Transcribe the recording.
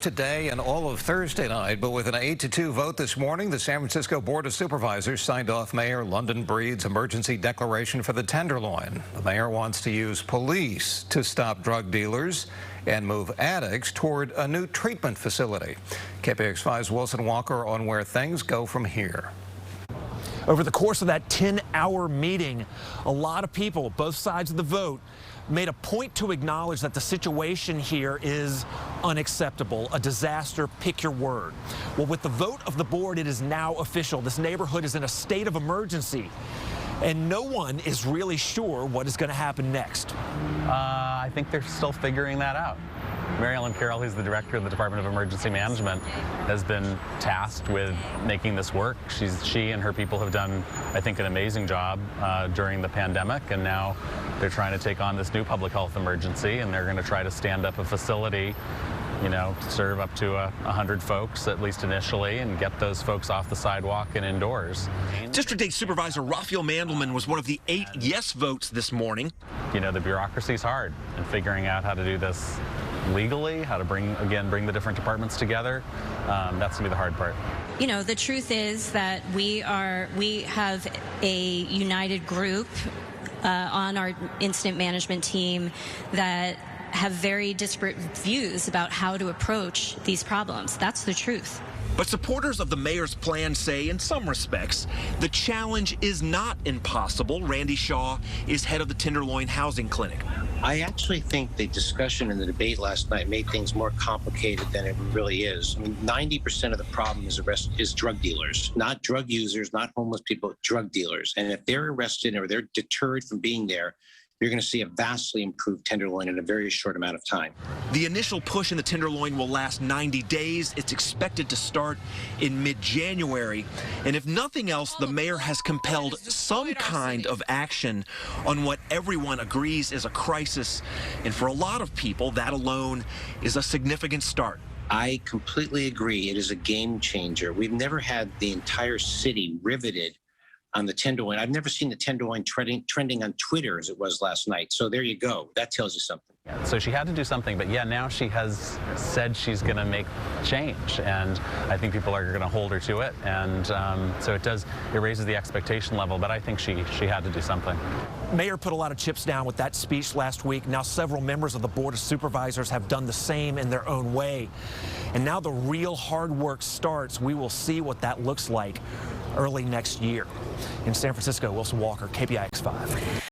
Today and all of Thursday night, but with an 8-2 vote this morning, the San Francisco Board of Supervisors signed off Mayor London Breed's emergency declaration for the Tenderloin. The mayor wants to use police to stop drug dealers and move addicts toward a new treatment facility. KPIX 5's Wilson Walker on where things go from here. Over the course of that 10-hour meeting, a lot of people, both sides of the vote, made a point to acknowledge that the situation here is unacceptable, a disaster, pick your word. Well, with the vote of the board, it is now official. This neighborhood is in a state of emergency, and no one is really sure what is going to happen next. I think they're still figuring that out. Mary Ellen Carroll, who's the director of the Department of Emergency Management, has been tasked with making this work. She and her people have done, I think, an amazing job during the pandemic, and now they're trying to take on this new public health emergency, and they're going to try to stand up a facility, you know, to serve up to 100 folks, at least initially, and get those folks off the sidewalk and indoors. District 8 Supervisor Raphael Mandelman was one of the 8 yes votes this morning. You know, the bureaucracy's hard, and figuring out how to do this legally, how to bring the different departments together, that's gonna be the hard part. You know, the truth is that we have a united group on our incident management team that have very disparate views about how to approach these problems. That's the truth. But supporters of the mayor's plan say, in some respects, the challenge is not impossible. Randy Shaw is head of the Tenderloin Housing Clinic. I actually think the discussion and the debate last night made things more complicated than it really is. I mean, 90% of the problem is drug dealers, not drug users, not homeless people, drug dealers. And if they're arrested or they're deterred from being there, you're going to see a vastly improved Tenderloin in a very short amount of time. The initial push in the Tenderloin will last 90 days. It's expected to start in mid-January. And if nothing else, the mayor has compelled some kind of action on what everyone agrees is a crisis. And for a lot of people, that alone is a significant start. I completely agree. It is a game changer. We've never had the entire city riveted on the Tenderloin. I've never seen the Tenderloin trending on Twitter as it was last night. So there you go. That tells you something. So she had to do something, but yeah, now she has said she's going to make change, and I think people are going to hold her to it, and so it raises the expectation level, but I think she had to do something. Mayor put a lot of chips down with that speech last week. Now several members of the Board of Supervisors have done the same in their own way. And now the real hard work starts. We will see what that looks like early next year. In San Francisco, Wilson Walker, KPIX 5.